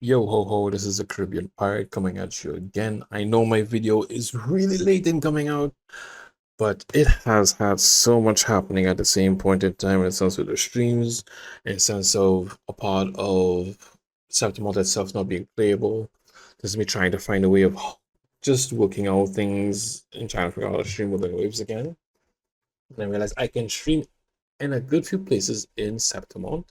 Yo ho ho, this is the Caribbean Pirate coming at you again. I know my video is really late in coming out, but it has had so much happening at the same point in time in the sense of the streams, in the sense of a part of Septimont itself not being playable. This is me trying to find a way of just working out things and trying to figure out how to stream with the waves again. And I realized I can stream in a good few places in Septimont,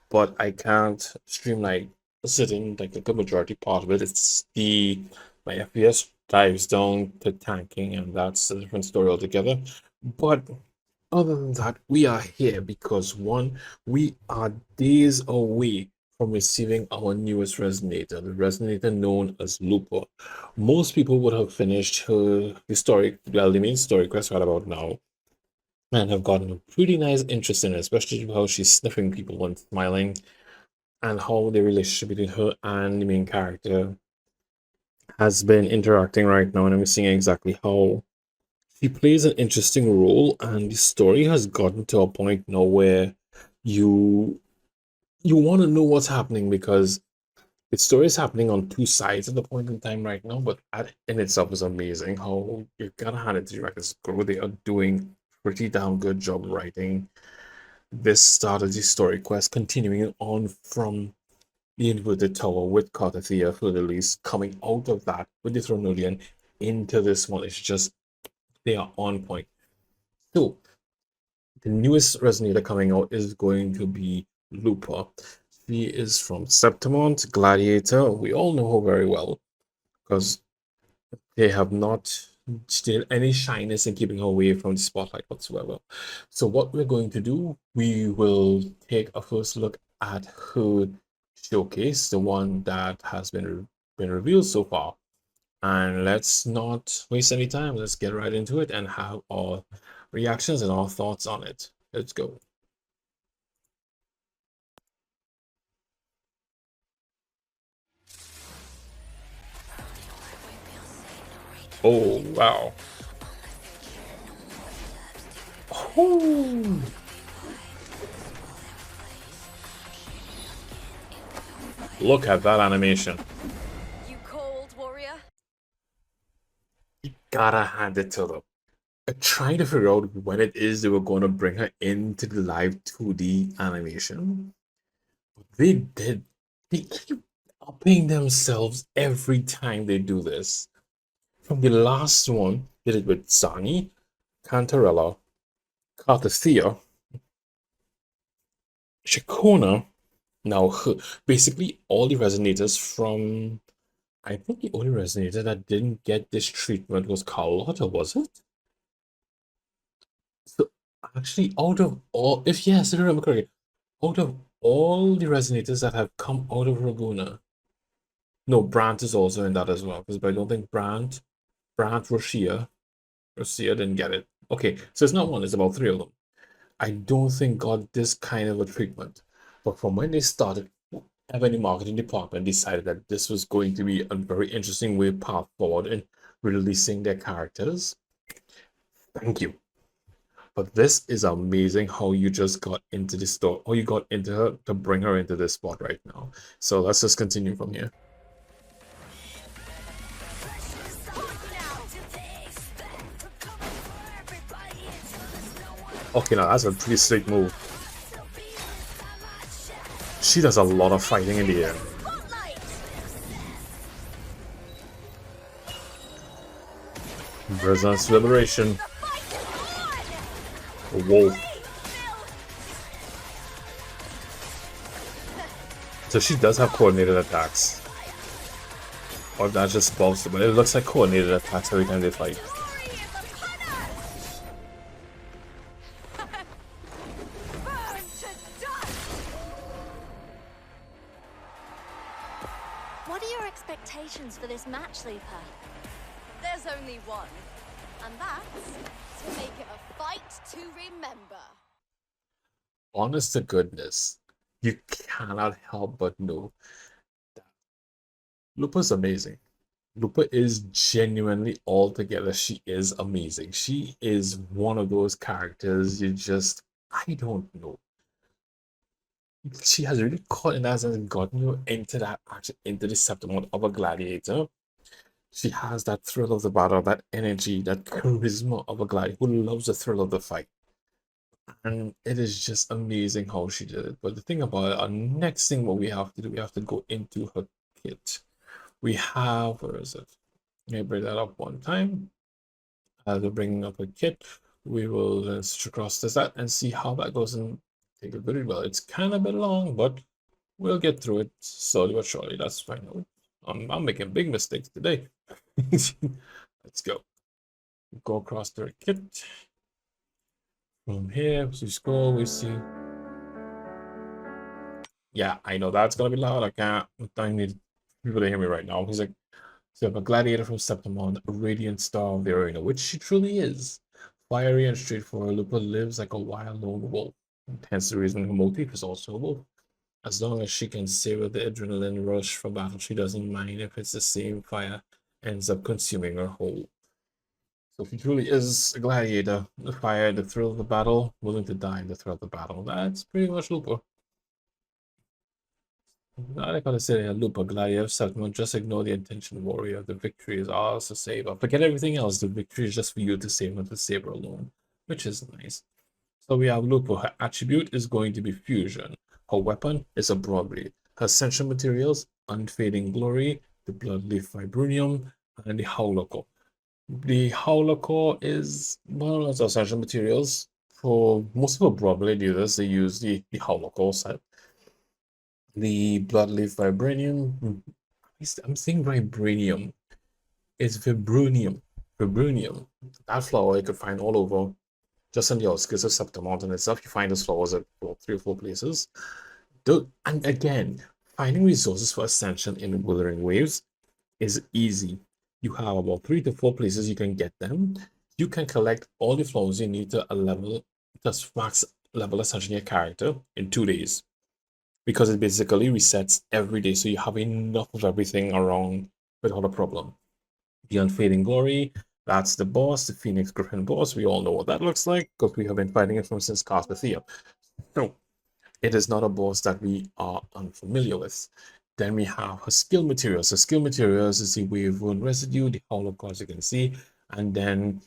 but I can't stream like sitting like a good majority part of it. It's the my FPS dives down to tanking, and that's a different story altogether. But other than that, we are here because one, we are days away from receiving our newest resonator, the resonator known as Lupa. Most people would have finished her historic, well, the main story quest right about now, and have gotten a pretty nice interest in it, especially how she's sniffing people and smiling and how the relationship between her and the main character has been interacting right now, and I'm seeing exactly how she plays an interesting role, and the story has gotten to a point now where you you want to know what's happening because the story is happening on two sides at the point in time right now, but that in itself is amazing how you gotta hand it to the writers. They are doing pretty damn good job writing this strategy story quest, continuing on from the inverted tower with Cartathea for the least, coming out of that with the Thronolian into this one. It's just they are on point. So the newest resonator coming out is going to be Lupa. She is from Septimont, Gladiator. We all know her very well because they have not still any shyness in keeping her away from the spotlight whatsoever. So what we're going to do, we will take a first look at her showcase, the one that has been revealed so far. And let's not waste any time. Let's get right into it and have our reactions and our thoughts on it. Let's go. Oh, wow. Oh, look at that animation. You cold, warrior? Gotta hand it to them. Trying to figure out when it is they were going to bring her into the live 2D animation. They did. They keep upping themselves every time they do this. From the last one, they did with Zani, Cantarella, Cartathea, Shakona. Now, basically, all the resonators from. I think the only resonator that didn't get this treatment was Carlotta, was it? So, actually, out of all, if yes, I remember correctly, out of all the resonators that have come out of Laguna, no, Brant is also in that as well. Because I don't think Roshia didn't get it. Okay, so it's not one, it's about three of them. I don't think got this kind of a treatment. But from when they started, whoever in the marketing department decided that this was going to be a very interesting way path forward in releasing their characters. Thank you. But this is amazing how you just got into the store, how you got into her to bring her into this spot right now. So let's just continue from here. Okay, now that's a pretty straight move. She does a lot of fighting in the air. Resonance Liberation. Whoa. So she does have coordinated attacks. Or that's just supposed to, but it looks like coordinated attacks every time they fight. What are your expectations for this match, Lupa? There's only one, and that's to make it a fight to remember. Honest to goodness, you cannot help but know that Lupa's amazing. Lupa is genuinely altogether, she is amazing. She is one of those characters you just, I don't know. she has really caught in that sense and gotten you into that action, into the sentiment of a gladiator. She has that thrill of the battle, that energy, that charisma of a gladiator who loves the thrill of the fight. And it is just amazing how she did it. But the thing about it, our next thing what we have to do, we have to go into her kit. We have, where is it? Let me bring that up one time. As we're bringing up a kit, we will switch across to that and see how that goes and take it very well. It's kind of a bit long, but we'll get through it slowly but surely. That's fine. I'm making big mistakes today. Let's go. Go across to our kit. From here, as we scroll, we see. Yeah, I know that's gonna be loud. I need people to hear me right now. He's like, so a gladiator from Septimon, a radiant star of the arena, which she truly is. Fiery and straightforward, Lupa lives like a wild lone wolf. Hence the reason her motif is also a wolf. As long as she can savor the adrenaline rush from battle, she doesn't mind if it's the same fire ends up consuming her whole. So she truly is a gladiator. The fire, the thrill of the battle, willing to die in the thrill of the battle. That's pretty much Lupa. I gotta say, Lupa, Gladiator, Settlement, just ignore the intention, warrior. The victory is ours to save. Forget everything else. The victory is just for you to save, not to save her alone, which is nice. So we have Lupa. Her attribute is going to be fusion. Her weapon is a broadblade. Her essential materials, unfading glory, the bloodleaf vibranium, and the howler core. The howler core is one of those essential materials. For most of her broadblade users, they use the howler core set. The bloodleaf vibranium. I'm saying vibranium. It's vibranium. Vibranium. That flower you could find all over, just on the outskirts of Scepter Mountain itself. You find those flowers at 3 or 4 places. And again, finding resources for ascension in Withering Waves is easy. You have about 3 to 4 places you can get them. You can collect all the flowers you need to a level, just max level ascension your character in 2 days, because it basically resets every day, so you have enough of everything around without a problem. The Unfading Glory, that's the boss, the Phoenix Griffin boss. We all know what that looks like because we have been fighting it from since Carpathia. So it is not a boss that we are unfamiliar with. Then we have her skill materials. So skill materials is the Wave Wound Residue, the Howl of Gods you can see, and then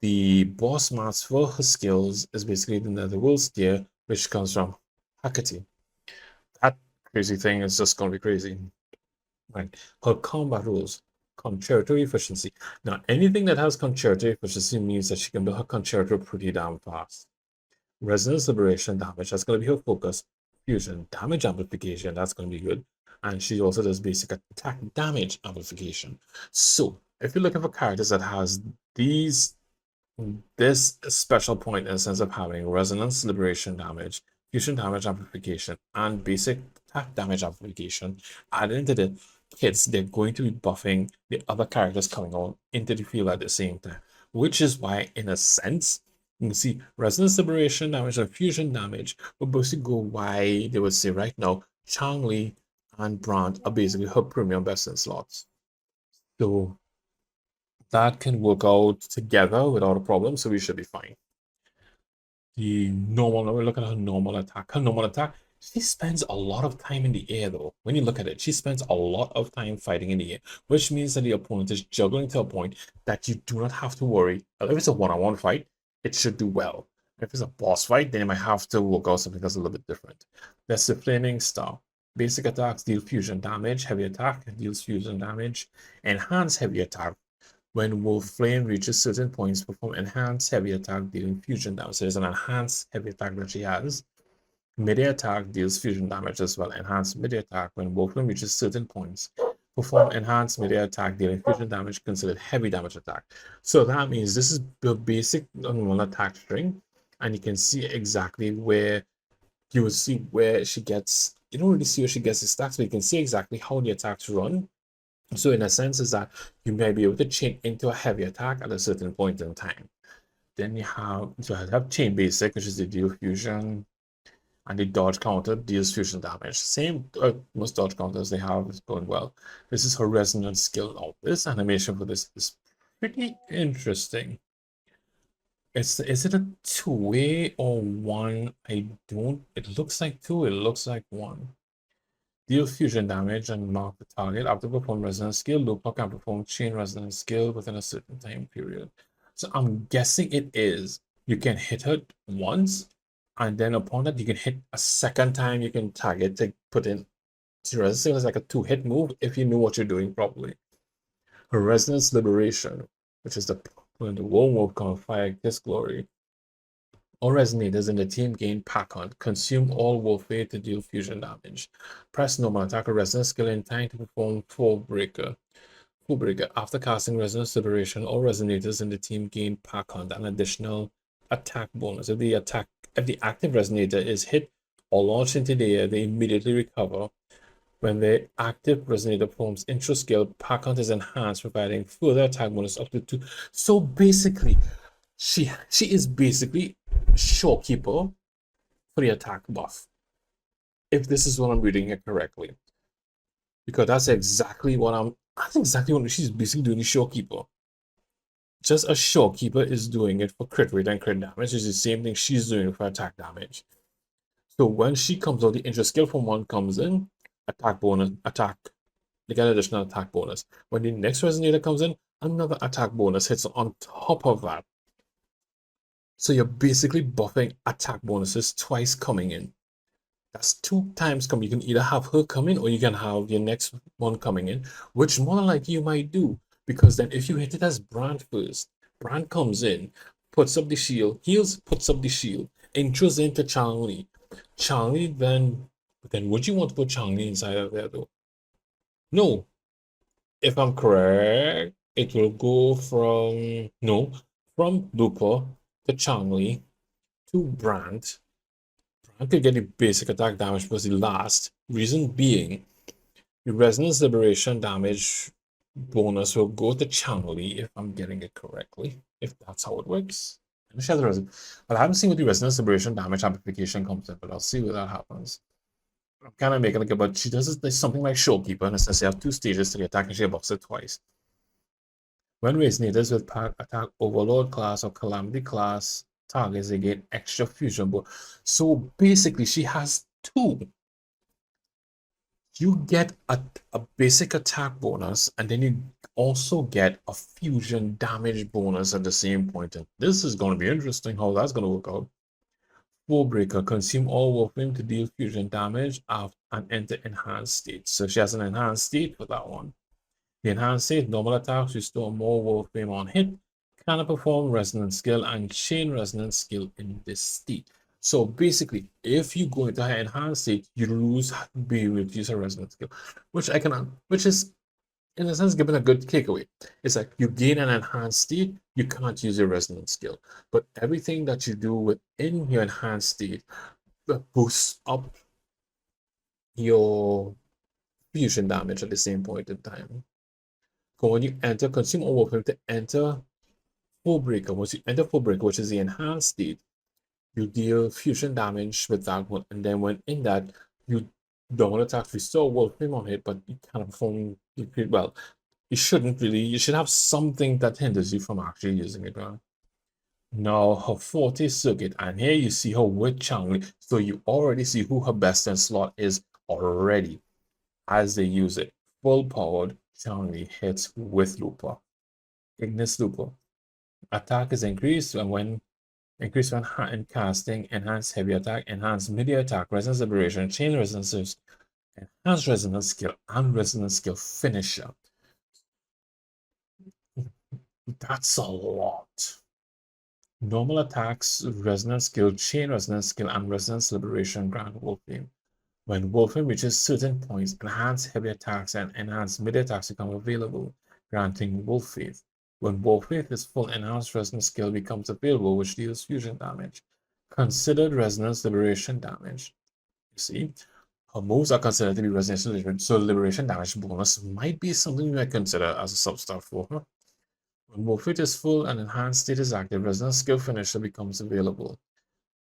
the boss mask for her skills is basically the Netherworld Spear, which comes from Hecate. That crazy thing is just going to be crazy. Right. Her combat rules. Concerto efficiency. Now, anything that has concerto efficiency means that she can build her concerto pretty damn fast. Resonance liberation damage, that's going to be her focus. Fusion damage amplification, that's going to be good. And she also does basic attack damage amplification. So, if you're looking for characters that has this special point in the sense of having resonance liberation damage, fusion damage amplification, and basic attack damage amplification added into the kits, they're going to be buffing the other characters coming on into the field at the same time, which is why, in a sense, you can see resonance liberation damage and fusion damage will basically go why they would say right now Changli and Brand are basically her premium best in slots. So that can work out together without a problem, so we should be fine. The normal, we're looking at her normal attack. Her normal attack, she spends a lot of time in the air though. When you look at it, she spends a lot of time fighting in the air, which means that the opponent is juggling to a point that you do not have to worry. If it's a one-on-one fight, it should do well. If it's a boss fight, then you might have to work out something that's a little bit different. That's the Flaming Star. Basic attacks deal fusion damage. Heavy attack deals fusion damage. Enhanced heavy attack. When Wolf Flame reaches certain points, perform enhanced heavy attack dealing fusion damage. So there's an enhanced heavy attack that she has. Mid-air attack deals fusion damage as well. Enhanced mid-air attack when Wolf Flame reaches certain points. Perform enhanced mid-air attack dealing fusion damage considered heavy damage attack. So that means this is the basic normal attack string, and you can see exactly where you will see where she gets. You don't really see where she gets the stacks, but you can see exactly how the attacks run. So in a sense is that you may be able to chain into a heavy attack at a certain point in time. Then you have chain basic, which is the deal fusion, and the dodge counter deals fusion damage. Same most dodge counters they have is going well. This is her resonance skill. Now this animation for this is pretty interesting. Is it a two-way or one? I don't. It looks like two. It looks like one. Deal fusion damage and mark the target. After perform resonance skill, Lupa can perform chain resonance skill within a certain time period. So I'm guessing it is. You can hit her once, and then upon that, you can hit a second time. You can target to put in. So resonance skill is like a two-hit move if you know what you're doing properly. Her resonance liberation, which is when the worm will come fire this glory. All resonators in the team gain pack hunt. Consume all warfare to deal fusion damage. Press normal attack or resonance skill in time to perform Full Breaker. Full Breaker. After casting Resonance Liberation, all resonators in the team gain pack hunt, an additional attack bonus. If the active resonator is hit or launched into the air, they immediately recover. When the active resonator performs intro skill, pack hunt is enhanced, providing further attack bonus up to 2. So basically, she is basically Showkeeper for the attack buff. If this is what I'm reading it correctly. Because that's exactly what she's basically doing, the Showkeeper. Just a Showkeeper is doing it for crit rate and crit damage. It's the same thing she's doing for attack damage. So when she comes out, the intro skill from one comes in, attack bonus, attack. They get additional attack bonus. When the next resonator comes in, another attack bonus hits on top of that. So you're basically buffing attack bonuses twice coming in. That's 2 times coming. You can either have her come in or you can have your next one coming in, which more likely you might do. Because then if you hit it as Brand first, Brand comes in, puts up the shield, heals, puts up the shield, intros into Changli. Changli then would you want to put Changli inside of there though? No. If I'm correct, it will go from Lupa to Changli to Brand. Brand could get the basic attack damage plus the last. Reason being, the Resonance Liberation damage bonus will go to Changli if I'm getting it correctly. If that's how it works. But I haven't seen what the Resonance Liberation damage amplification comes in, but I'll see what that happens. I'm kind of making like but she does there's something like Showkeeper, and it says you have 2 stages to the attack and she buffs it twice. When resonators with attack Overlord class or Calamity class targets, they get extra fusion. So basically, she has 2. You get a basic attack bonus, and then you also get a fusion damage bonus at the same point. And this is going to be interesting how that's going to work out. Full Breaker. Consume all Warframe to deal fusion damage and enter enhanced state. So she has an enhanced state for that one. The enhanced state, normal attacks restore more Warframe on hit, cannot perform resonance skill and chain resonance skill in this state. So basically, if you go into her enhanced state, you be able to use a resonance skill, which is in a sense given a good takeaway. It's like you gain an enhanced state, you can't use your resonance skill, but everything that you do within your enhanced state boosts up your fusion damage at the same point in time. So when you enter consume all Warframe to enter Full Breaker, once you enter Full Breaker, which is the enhanced state, you deal fusion damage with that one, and then when in that, you don't attack restore Warframe on hit, but you kind of perform well. You shouldn't really. You should have something that hinders you from actually using it. Now her forte circuit, and here you see her with Changli, so you already see who her best in slot is already as they use it. Full powered Changli hits with Lupa. Ignis Lupa. Attack is increased when in casting, enhanced heavy attack, enhanced melee attack, resonance liberation, chain resonances, enhanced resonance skill, and resonance skill finisher. That's a lot. Normal attacks, resonance skill, chain resonance skill, and resonance liberation grant Wolfram. When Wolfram reaches certain points, enhanced heavy attacks and enhanced melee attacks become available, granting Wolf Faith. When Wolf Faith is full, enhanced resonance skill becomes available, which deals fusion damage. Considered resonance liberation damage. You see, her moves are considered to be resonance liberation, so liberation damage bonus might be something you might consider as a sub-stat for her. When Wolfit is full and enhanced state is active, resonance skill finisher becomes available,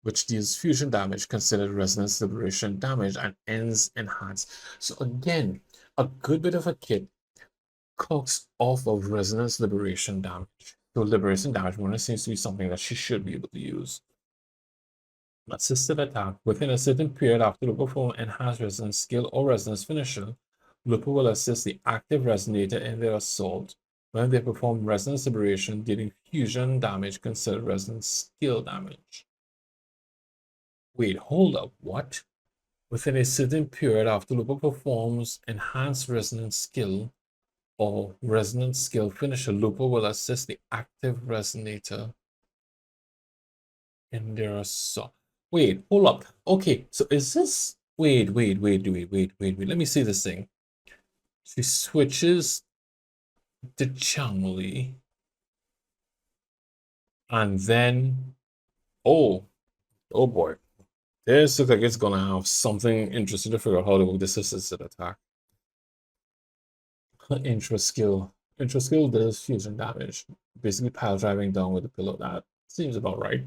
which deals fusion damage, considered resonance liberation damage, and ends enhanced. So again, a good bit of a kit cooks off of resonance liberation damage. So liberation damage bonus seems to be something that she should be able to use. Assisted attack. Within a certain period after the perform enhanced resonance skill or resonance finisher, Lupa will assist the active resonator in their assault. When they perform resonance liberation, dealing fusion damage considered resonance skill damage. Wait, hold up, what? Within a certain period after Lupa performs enhanced resonance skill or resonance skill finisher, Lupa will assist the active resonator in their assault. Wait, hold up. Okay, so is this wait. Let me see this thing. She switches to Changli, and then oh boy. This looks like it's gonna have something interesting to figure out how to work this assisted attack. Intro skill. Intro skill does fusion damage. Basically pile driving down with the pillow. That seems about right.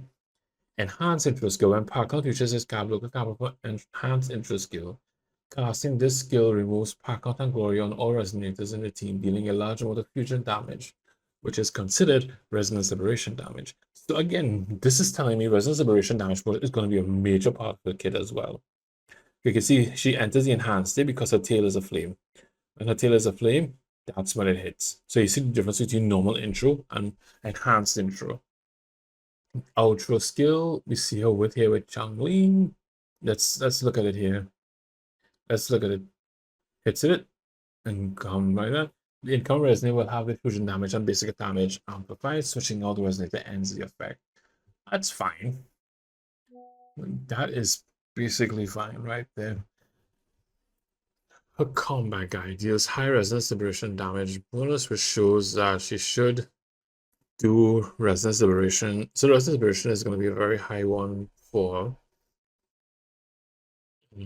Enhance intro skill. When Parker uses his card, local card for enhance intro skill. Casting this skill removes Packard and Glory on all resonators in the team, dealing a large amount of fusion damage, which is considered resonance liberation damage. So again, this is telling me resonance liberation damage is going to be a major part of the kit as well. You can see she enters the enhanced state because her tail is a flame. When her tail is a flame, that's when it hits. So you see the difference between normal intro and enhanced intro. Outro skill, we see her with Changling. Let's look at it here. Let's look at it. Hits it and come like that. The income resonator will have the fusion damage and basic damage amplified. Switching out the resonator ends the effect. That's fine. That is basically fine right there. Her combat guide deals high resonance liberation damage bonus, which shows that she should do resonance liberation. So resonance liberation is going to be a very high one for her.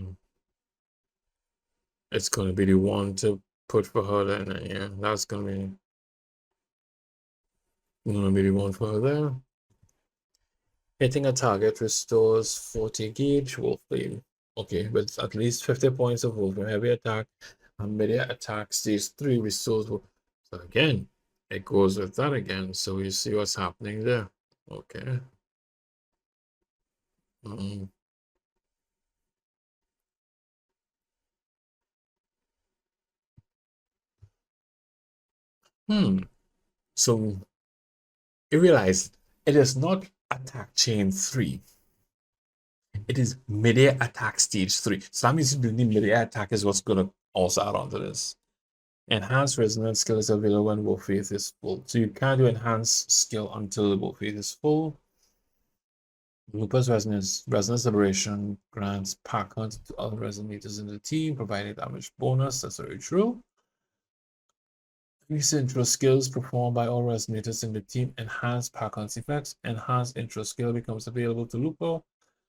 It's going to be the one to put for her then. Yeah, that's going to be the one for her there. Hitting a target restores 40 gauge Wolfbane. Okay, with at least 50 points of Wolfbane heavy attack and mid-air attack stage 3 restores. So again, it goes with that again. So you see what's happening there. Okay. So you realize it is not attack chain 3. It is mid-air attack stage 3. So that means the mid-air attack is what's going to also add on to this. Enhanced resonance skill is available when Wolf Faith is full. So you can't do enhanced skill until the Wolf Faith is full. Lupa's resonance liberation grants pack hunt to other resonators in the team, providing damage bonus. That's very true. These intro skills performed by all resonators in the team enhance pack hunt's effects. Enhanced intro skill becomes available to Lupa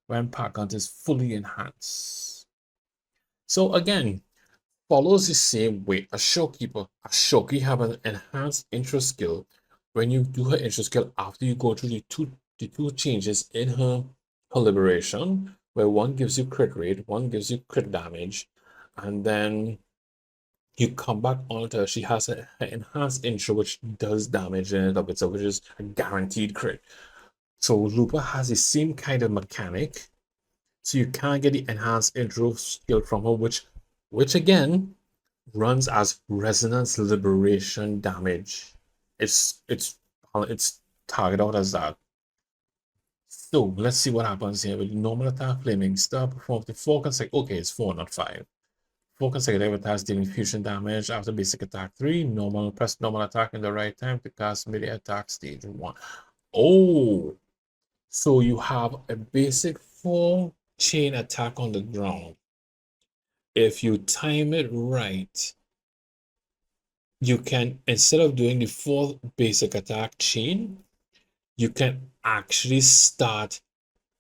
when pack hunt is fully enhanced. So again, follows the same way as Showkeeper. As Shoki have an enhanced intro skill. When you do her intro skill after you go through the two changes in her liberation, where one gives you crit rate, one gives you crit damage, and then you come back onto her. She has an enhanced intro which does damage in and of itself, which is a guaranteed crit. So Lupa has the same kind of mechanic. So you can't get the enhanced intro skill from her, which again runs as resonance liberation damage. It's targeted out as that. So let's see what happens here with normal attack. Flaming Star performs the 4 consecutive. Okay, it's 4, not 5. 4 consecutive attacks dealing fusion damage after basic attack 3. Press normal attack in the right time to cast mid-air attack stage 1. Oh, so you have a basic 4 chain attack on the ground. If you time it right, you can, instead of doing the 4th basic attack chain, you can actually start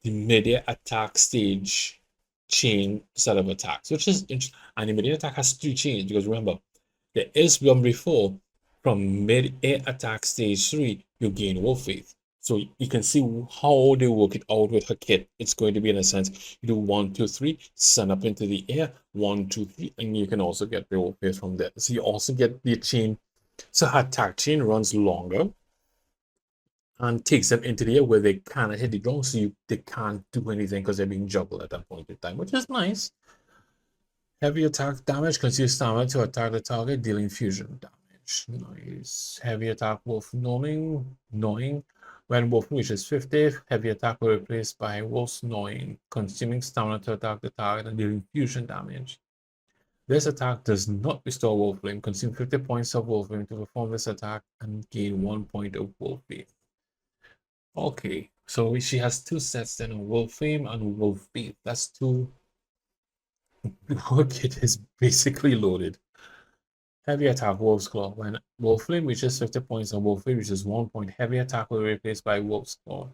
the mid-air attack stage chain set of attacks, which is interesting. And the mid-air attack has 3 chains, because remember, there is one before. From mid-air attack stage 3, you gain Wolf Faith. So you can see how they work it out with her kit. It's going to be, in a sense, you do 1, 2, 3, send up into the air, 1, 2, 3, and you can also get the Wolf Faith from there. So you also get the chain. So her attack chain runs longer. and takes them into the air where they cannot hit the ground, so they can't do anything because they're being juggled at that point in time, which is nice. Heavy attack damage consumes stamina to attack the target, dealing fusion damage. Nice. Heavy attack wolf gnawing. When wolf reaches 50, heavy attack will be replaced by wolf's gnawing, consuming stamina to attack the target and dealing fusion damage. This attack does not restore Wolflame. Consume 50 points of Wolflame to perform this attack and gain 1 point of Wolfbane. Okay, so she has 2 sets then, of Wolflame and Wolfbane. That's 2. Her kit is basically loaded. Heavy attack, Wolf's Claw. When Wolflame reaches 50 points and Wolfbane reaches 1 point, heavy attack will be replaced by Wolf's Claw,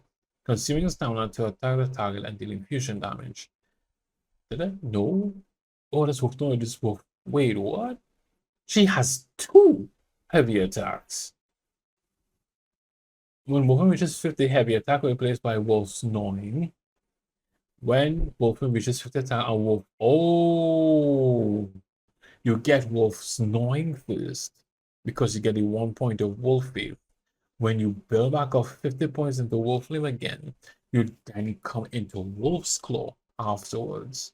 consuming stamina to attack the target and dealing fusion damage. Did I? No. Oh, that's Wolf. No, this Wolf. Wait, what? She has 2 heavy attacks. When Wolfram reaches 50 heavy attack, will be replaced by Wolf's Gnawing. When Wolfram reaches 50 attack, and Wolf. Oh! You get Wolf's Gnawing first because you get the 1 point of Wolf Wave. When you build back up 50 points into Wolflame again, you then come into Wolf's Claw afterwards.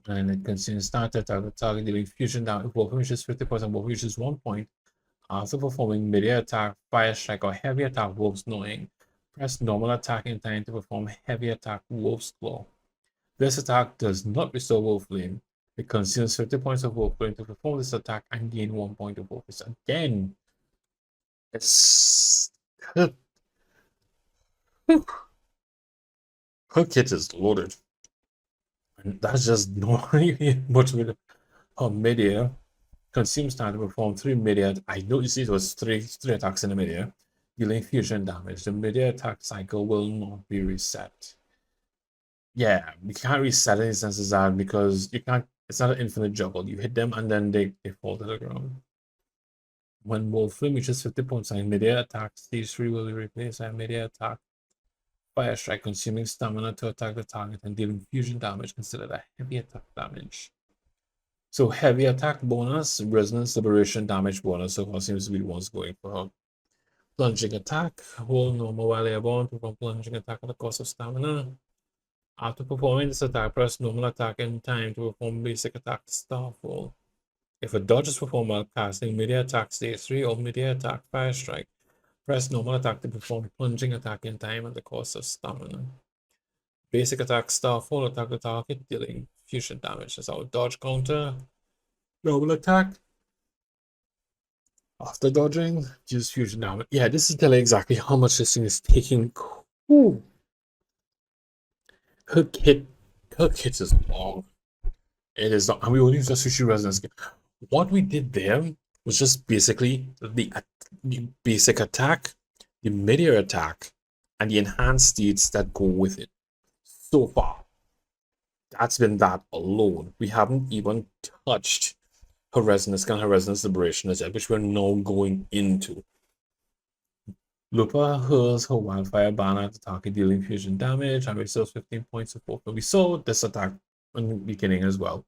And it continues start attack the target dealing fusion damage. If Wolf reaches 50% and Wolf reaches 1 point, after performing mid-air attack, fire strike, or heavy attack Wolf's Gnawing, press normal attack in time to perform heavy attack Wolf's Claw. This attack does not restore Wolflame. It consumes 50 points of Wolflame to perform this attack and gain 1 point of Wolflame. Again, it's her kit is loaded. And that's just not much with her mid-air. Consumes time to perform 3 mid-air. I noticed it was three attacks in the mid-air, dealing fusion damage. The mid-air attack cycle will not be reset. Yeah, you can't reset any senses that because you can't. It's not an infinite juggle. You hit them and then they fall to the ground. When Wolfram reaches 50 points and mid-air attack, stage 3 will be replaced by mid-air attack. Fire strike, consuming stamina to attack the target and dealing fusion damage, considered a heavy attack damage. So heavy attack bonus, resonance liberation damage bonus, so far seems to be the ones going for her. Plunging attack, hold normal while airborne, perform plunging attack at the cost of stamina. After performing this attack, press normal attack in time to perform basic attack to Starfall. If a dodge is performed while casting mid-air attack stage 3 or mid-air attack fire strike, press normal attack to perform plunging attack in time at the cost of stamina. Basic attack Starfall, attack the target, dealing fusion damage. That's our dodge counter. Normal attack. After dodging, use fusion damage. Yeah, this is telling exactly how much this thing is taking. Ooh. Her kit is long. It is not, and we only use the sushi resonance. What we did there was just basically the basic attack, the mid-air attack, and the enhanced states that go with it. So far, that's been that alone. We haven't even touched her resonance and her resonance liberation as yet, which we're now going into. Lupa hurls her wildfire banner at the target, dealing fusion damage and restores 15 points of focus. We saw this attack in the beginning as well.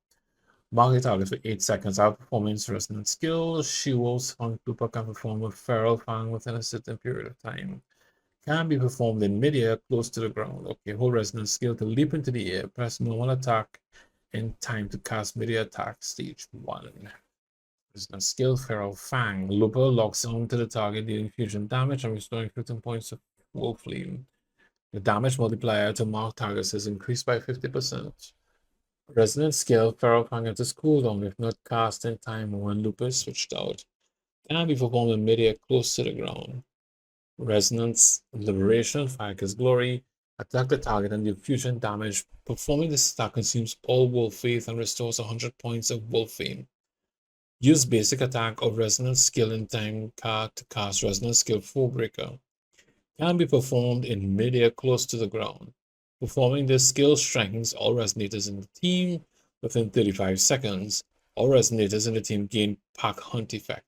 Mark the target for 8 seconds. Our performance resonance skill. She-Wolf's Fang Lupa can perform a feral fang within a certain period of time. Can be performed in mid-air close to the ground. Okay, hold resonance skill to leap into the air. Press normal attack in time to cast mid-air attack stage 1. Resonance skill Feral Fang. Lupa locks onto the target, dealing fusion damage and restoring 15 points of Wolflame. The damage multiplier to mark targets is increased by 50%. Resonance skill Feral Fang enters cooldown if not cast in time or when Lupa is switched out. Can be performed in mid-air close to the ground. Resonance Liberation, Fire's Glory, attack the target and deal fusion damage. Performing this attack consumes all Wolf Faith and restores 100 points of Wolfbane. Use basic attack or resonance skill in time card to cast resonance skill 4 breaker. Can be performed in mid-air close to the ground. Performing this skill strengthens all resonators in the team within 35 seconds. All resonators in the team gain pack hunt effect.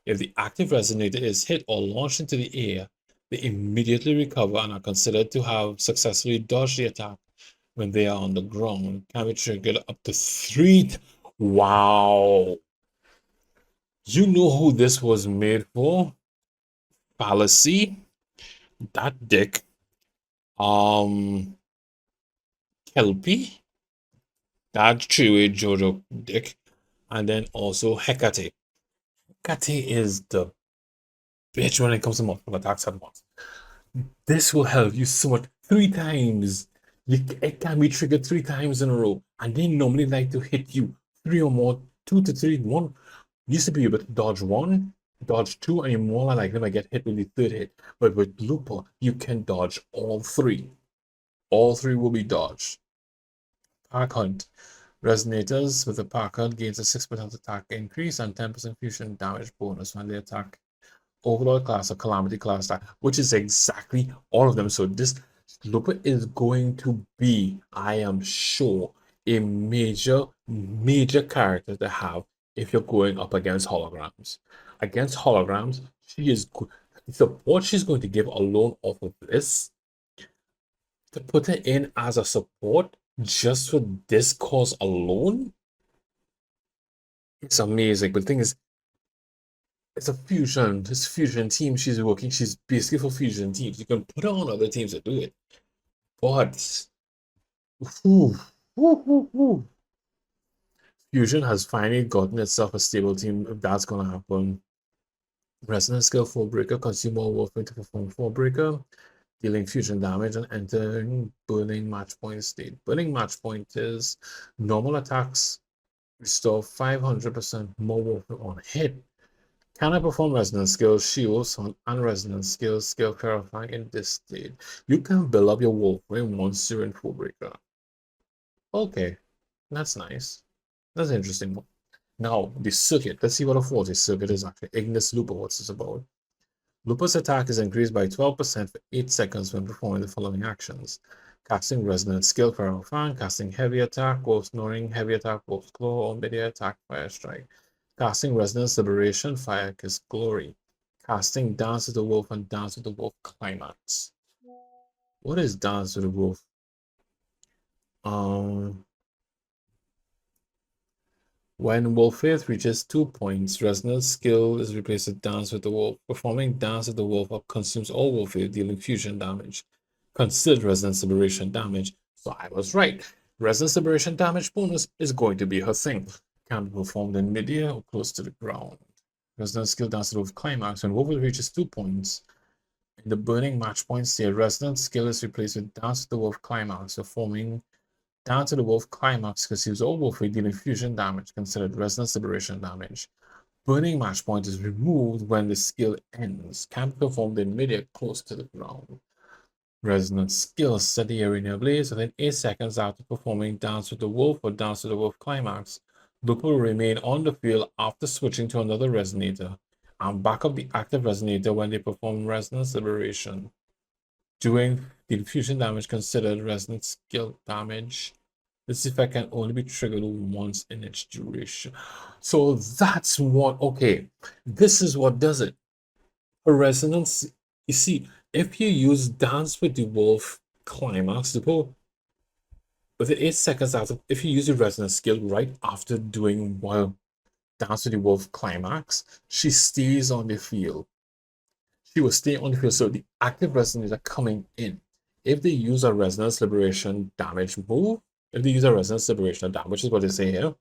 If the active resonator is hit or launched into the air, they immediately recover and are considered to have successfully dodged the attack when they are on the ground. Can be triggered up to 3. Wow. You know who this was made for? Fallacy. that dick, um, Kelpie, that three-way JoJo dick, and then also Hecate. Hecate is the bitch when it comes to multiple attacks at once. This will help you so much. Three times. It can be triggered three times in a row. And they normally like to hit you three or more, two to three. One used to be able to dodge one, dodge two, and you're more likely to get hit with the third hit. But with Lupa, you can dodge all three. All three will be dodged. Pack Hunt. Resonators with the Pack Hunt gains a 6% attack increase and 10% fusion damage bonus when they attack overall class or calamity class that, which is exactly all of them. So this Lupa is going to be, I am sure, a major character to have if you're going up against holograms. Against holograms, she is the support she's going to give alone off of this, to put it in as a support just for this cause alone, it's amazing. But the thing is, it's a fusion. This fusion team she's working. She's basically for fusion teams. You can put her on other teams to do it, but whew, fusion has finally gotten itself a stable team. If that's gonna happen, resonance skill 4 breaker. Consume more warfare to perform 4 breaker, dealing fusion damage and entering burning match point state. Burning match point is normal attacks restore 500% more warfare on hit. Can I perform resonance skills, shields, and resonance skills, skill clarifying in this state? You can build up your Wolverine once you're in 4 breaker. Okay, that's nice. That's an interesting one. Now, the circuit. Let's see what a 40 circuit is actually. Ignis Lupa, what's this about? Lupa's attack is increased by 12% for 8 seconds when performing the following actions. Casting Resonance Skill, Feral Fan, casting Heavy Attack, Wolf Snoring, Heavy Attack, Wolf's Claw, or Media Attack, Fire Strike. Casting Resonance Liberation, Fire Kiss Glory. Casting Dance with the Wolf and Dance with the Wolf Climax. What is Dance with the Wolf? When Wolf Faith reaches 2 points, Resonance skill is replaced with Dance with the Wolf. Performing Dance with the Wolf up consumes all Wolf Faith, dealing fusion damage. Consider Resonance Liberation damage. So I was right. Resonance Liberation damage bonus is going to be her thing. Can be performed in midair or close to the ground. Resonance skill Dance with the Wolf Climax. When Wolf reaches 2 points, in the burning match point state, Resonance skill is replaced with Dance with the Wolf Climax, performing Dance with the Wolf Climax consumes all Wolf Faith, dealing fusion damage, considered Resonance Liberation damage. Burning match point is removed when the skill ends. Can be performed in midair close to the ground. Resonance skill set the arena ablaze within 8 seconds after performing Dance with the Wolf or Dance with the Wolf Climax. Lupa will remain on the field after switching to another resonator and back up the active resonator when they perform Resonance Liberation. Doing the fusion damage considered resonance skill damage. This effect can only be triggered once in its duration. So that's what, okay, this is what does it. For resonance, you see, if you use Dance with the Wolf Climax, within 8 seconds after, if you use the resonance skill right after doing Dance with the Wolf Climax, she stays on the field. She will stay on the field. So the active resonator coming in, if they use a resonance liberation damage move, if they use a resonance liberation damage, which is what they say here,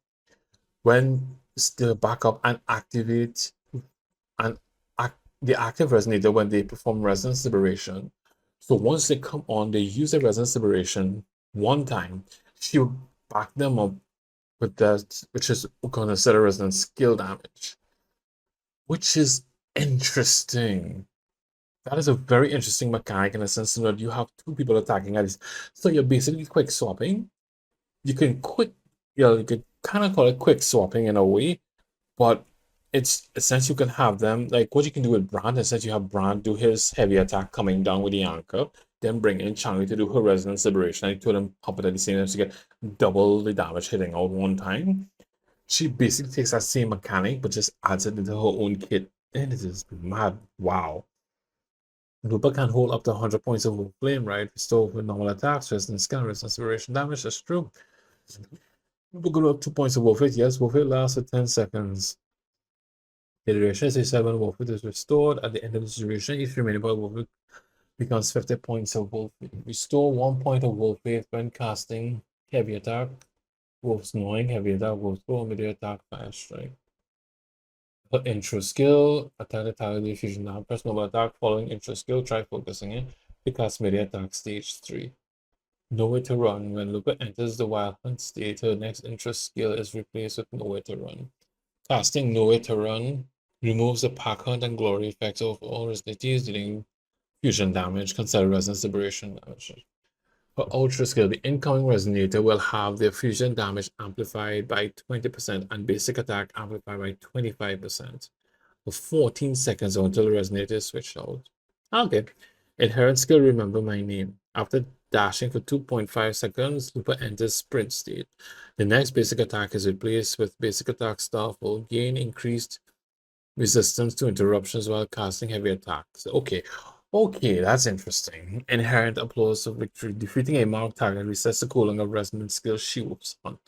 when still back up and activate and the active resonator when they perform resonance liberation. So once they come on, they use the resonance liberation one time, she will back them up with that, which is considered resonance skill damage, which is interesting. That is a very interesting mechanic in a sense that you have two people attacking at least. So you're basically quick swapping. You can you could kind of call it quick swapping in a way, but it's since you can have them like what you can do with Brand, is that you have Brand do his heavy attack coming down with the anchor, then bring in Changi to do her resonance liberation, and two of them pop it at the same time to get double the damage hitting out one time. She basically takes that same mechanic but just adds it into her own kit, and it is mad. Wow. Lupa can hold up to 100 points of flame, right? Restore with normal attacks, resistance skill, resistance inspiration damage. That's true. Lupa could up 2 points of Wolfit. Yes, Wolfit lasts for 10 seconds. The duration is 7. Wolfit is restored. At the end of the duration, each remaining part of Wolfit becomes 50 points of wolf faith. Restore 1 point of wolf faith when casting heavy attack. Wolf's gnawing, heavy attack, wolf's throw, immediate attack, fire strike. Her intro skill, attack the target fusion now. Press normal attack following intro skill, try focusing it. To cast melee attack stage 3. Nowhere to run. When Lupa enters the Wild Hunt state, her next interest skill is replaced with Nowhere to Run. Casting Nowhere to Run removes the Pack Hunt and Glory effects of all resistors dealing fusion damage, consider Resonance Liberation damage. For Ultra skill, the incoming Resonator will have their fusion damage amplified by 20% and basic attack amplified by 25% for 14 seconds until the Resonator is switched out. Okay. Inherent skill, Remember My Name. After dashing for 2.5 seconds, Lupa enters sprint state. The next basic attack is replaced with basic attack staff will gain increased resistance to interruptions while casting heavy attacks. Okay, that's interesting. Inherent applause of victory. Defeating a marked target resets the cooldown of resonance skill She-Wolf's Hunt.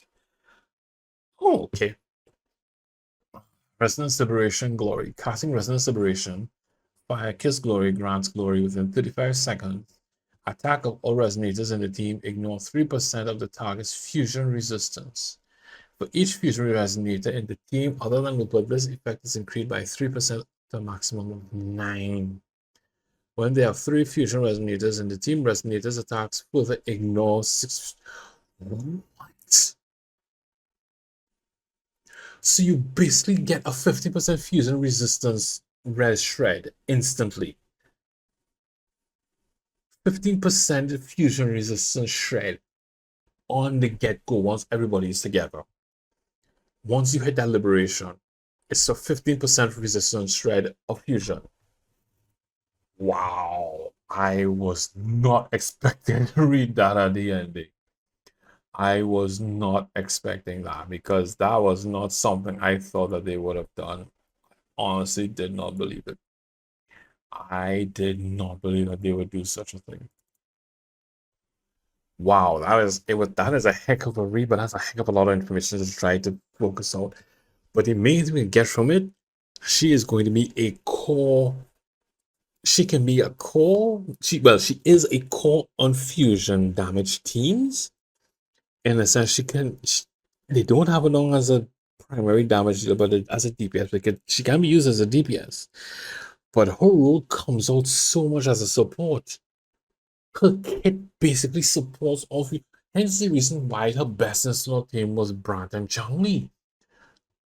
Oh, okay. Resonance Liberation Glory. Casting Resonance Liberation. Fire Kiss Glory grants glory within 35 seconds. Attack of all resonators in the team ignore 3% of the target's fusion resistance. For each fusion resonator in the team other than Lupa, this effect is increased by 3% to a maximum of 9. When there are 3 fusion resonators in the team, resonators attacks further ignore 6. What? So you basically get a 50% fusion resistance res shred instantly. 15% fusion resistance shred on the get-go once everybody is together. Once you hit that liberation, it's a 15% resistance shred of fusion. Wow, I was not expecting to read that at the ending. I was not expecting that because that was not something I thought that they would have done. Honestly, did not believe it. I did not believe that they would do such a thing. Wow, that is a heck of a read, but that's a heck of a lot of information to try to focus on. But the main thing we get from it, she is going to be a core. She can be a core. She is a core on fusion damage teams. In a sense, they don't have her long as a primary damage dealer, but as a DPS, because she can be used as a DPS. But her role comes out so much as a support. Her kit basically supports all of you. Hence the reason why her best in slot team was Brant and Changli.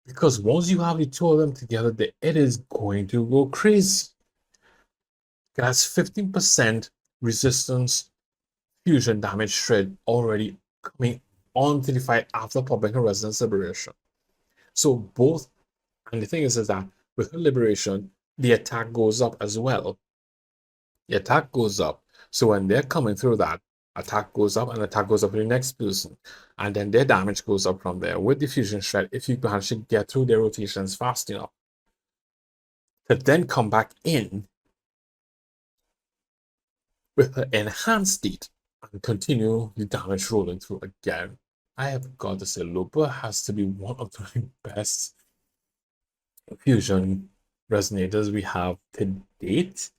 Because once you have the two of them together, it is going to go crazy. It has 15% resistance fusion damage shred already coming onto the fight after popping her resonance liberation. So both, and the thing is that with her liberation, the attack goes up as well. The attack goes up. So when they're coming through that, attack goes up and attack goes up for the next person. And then their damage goes up from there. With the fusion shred, if you can actually get through their rotations fast enough to then come back in with her enhanced state and continue the damage rolling through again. I have got to say, Lupa has to be one of the best fusion resonators we have to date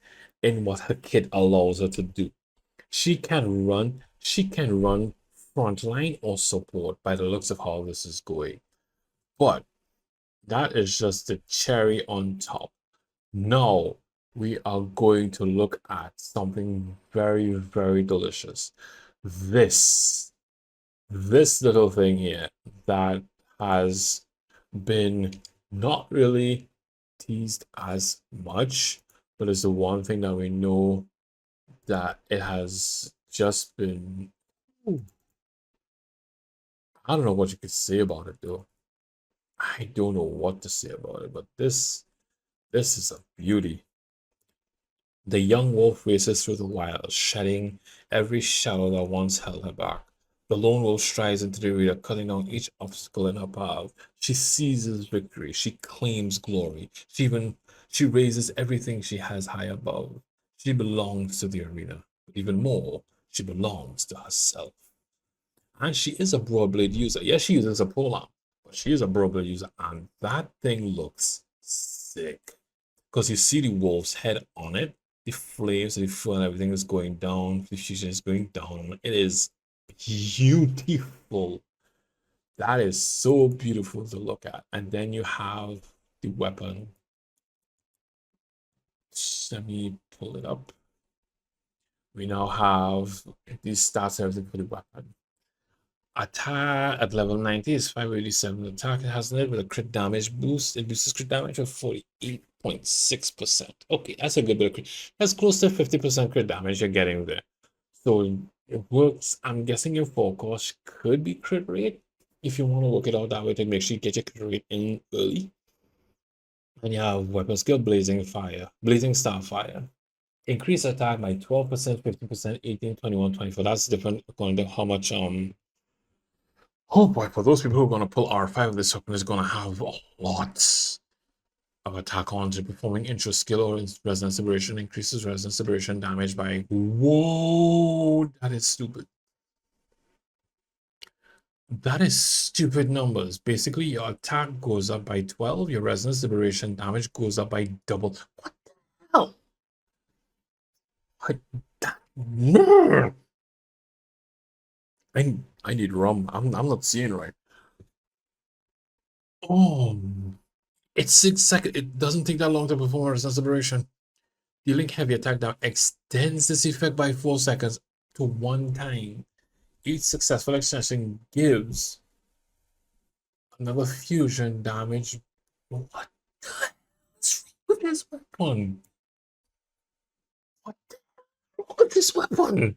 in what her kit allows her to do. She can run frontline or support by the looks of how this is going. But that is just the cherry on top. Now we are going to look at something very, very delicious. This little thing here that has been not really teased as much, but is the one thing that we know that it has just been. I don't know what you could say about it though. I don't know what to say about it, but this is a beauty. The young wolf races through the wild, shedding every shadow that once held her back. The lone wolf strides into the arena, cutting down each obstacle in her path. She seizes victory. She claims glory. She raises everything she has high above. She belongs to the arena. But even more, she belongs to herself. And she is a broadblade user. Yes, she uses a polearm, but she is a broadblade user, and that thing looks sick. Because you see the wolf's head on it, the flames, the fuel, and everything is going down. The fusion is going down. It is beautiful. That is so beautiful to look at. And then you have the weapon. Let me pull it up. We now have the stats and everything for the weapon. Attack at level 90 is 587. Attack it has it with a crit damage boost. It boosts crit damage of 48.6%. Okay, that's a good bit of crit. That's close to 50% crit damage you're getting there. So it works. I'm guessing your forecast could be crit rate if you want to work it out that way to make sure you get your crit rate in early. And you have weapon skill Blazing Fire, Blazing Star Fire. Increase attack by 12%, 50%, 18, 21, 24. That's different according to how much oh boy, for those people who are going to pull R5, this weapon is going to have lots of attack on to performing intro skill or resonance liberation, increases resonance liberation damage by, whoa, that is stupid. That is stupid numbers. Basically, your attack goes up by 12, your resonance liberation damage goes up by double. What the hell? No. I need rum. I'm not seeing right. Oh, it's 6 seconds. It doesn't take that long to perform a resistance liberation. Dealing heavy attack now extends this effect by 4 seconds to 1 time. Each successful extension gives another fusion damage. What the hell is wrong with this weapon? What the hell is wrong with this weapon?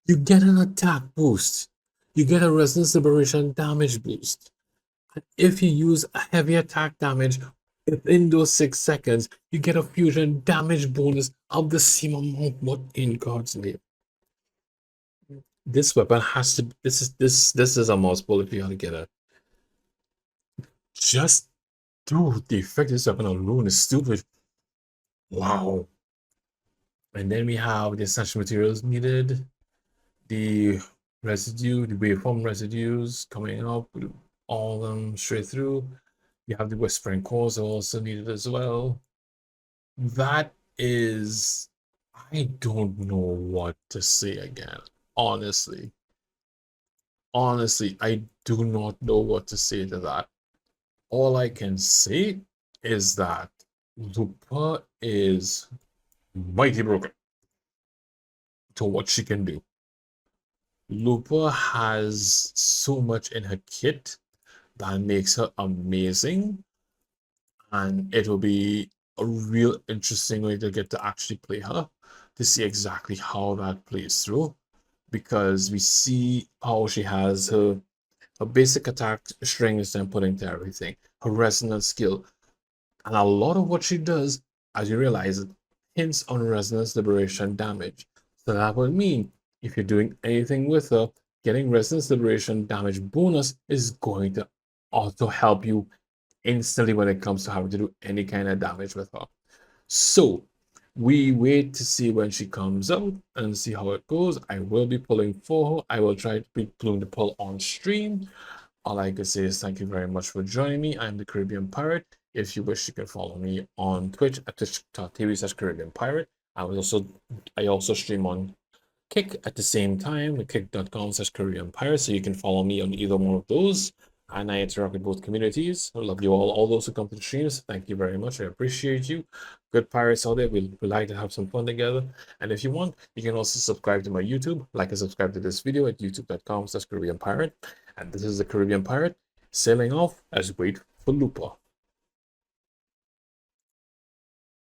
You get an attack boost. You get a resistance liberation damage boost. And if you use a heavy attack damage within those 6 seconds, you get a fusion damage bonus of the same amount. What in God's name? This weapon has to. This is a mouse pull if you gotta get it. Just dude, the effect of this weapon alone is stupid. Wow. And then we have the essential materials needed, the residue, the waveform residues coming up, all of them straight through. You have the whispering cores also needed as well. That is, I don't know what to say again. Honestly, I do not know what to say to that. All I can say is that Lupa is mighty broken to what she can do. Lupa has so much in her kit that makes her amazing, and it will be a real interesting way to get to actually play her to see exactly how that plays through, because we see how she has her basic attack string is then put into everything, her resonance skill, and a lot of what she does, as you realize, hints on resonance liberation damage. So that would mean if you're doing anything with her, getting resonance liberation damage bonus is going to also help you instantly when it comes to having to do any kind of damage with her. So we wait to see when she comes out and see how it goes. I will be pulling for her. I will try to be doing the pull on stream. All I can say is thank you very much for joining me. I'm the Caribbean Pirate. If you wish, you can follow me on Twitch at twitch.tv/Caribbean Pirate. I also stream on Kick at the same time, kick.com/Caribbean Pirate. So you can follow me on either one of those. And I interact with both communities. I love you all those who come to the streams. Thank you very much. I appreciate you. Good pirates out there. We like to have some fun together. And if you want, you can also subscribe to my YouTube. Like and subscribe to this video at youtube.com/Caribbean Pirate. And this is the Caribbean Pirate sailing off as we wait for Lupa.